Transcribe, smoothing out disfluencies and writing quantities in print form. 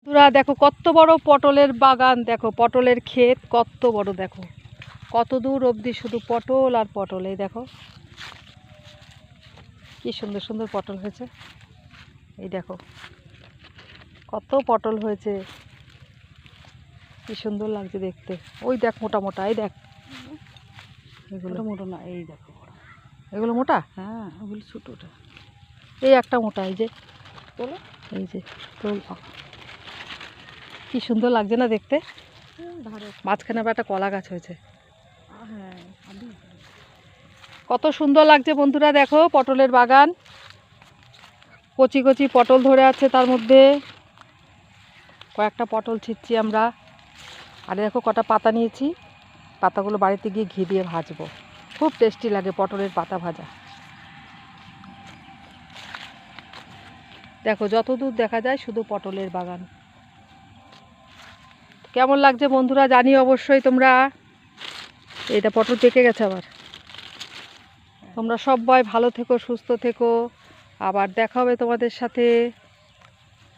তোরা দেখো কত বড় পটলের বাগান, দেখো পটলের ক্ষেত কত বড়, দেখো কত দূর অবধি শুধু পটল আর পটল। এই দেখো কি সুন্দর সুন্দর পটল হয়েছে, এই দেখো কত পটল হয়েছে, কি সুন্দর লাগছে দেখতে। ওই দেখ মোটা মোটা, এই দেখ এগুলো মোটা না, এই দেখো এগুলো মোটা, হ্যাঁ ওগুলো ছোটোটা, এই একটা মোটা, এই যে তোলো, এই যে তোল, কি সুন্দর লাগছে না দেখতে। মাঝখানে আবার একটা কলা গাছ হয়েছে, কত সুন্দর লাগছে বন্ধুরা। দেখো পটলের বাগান, কচি কচি পটল ধরে আছে, তার মধ্যে কয়েকটা পটল ছিঁচ্ছি আমরা। আর দেখো কটা পাতা নিয়েছি, পাতাগুলো বাড়িতে গিয়ে ঘি দিয়ে ভাজবো, খুব টেস্টি লাগে পটলের পাতা ভাজা। দেখো যত দূর দেখা যায় শুধু পটলের বাগান। কেমন লাগছে বন্ধুরা জানিও অবশ্যই তোমরা। এইটা পটল পেকে গেছে আবার। তোমরা সবাই ভালো থেকো, সুস্থ থেকো, আবার দেখা হবে তোমাদের সাথে।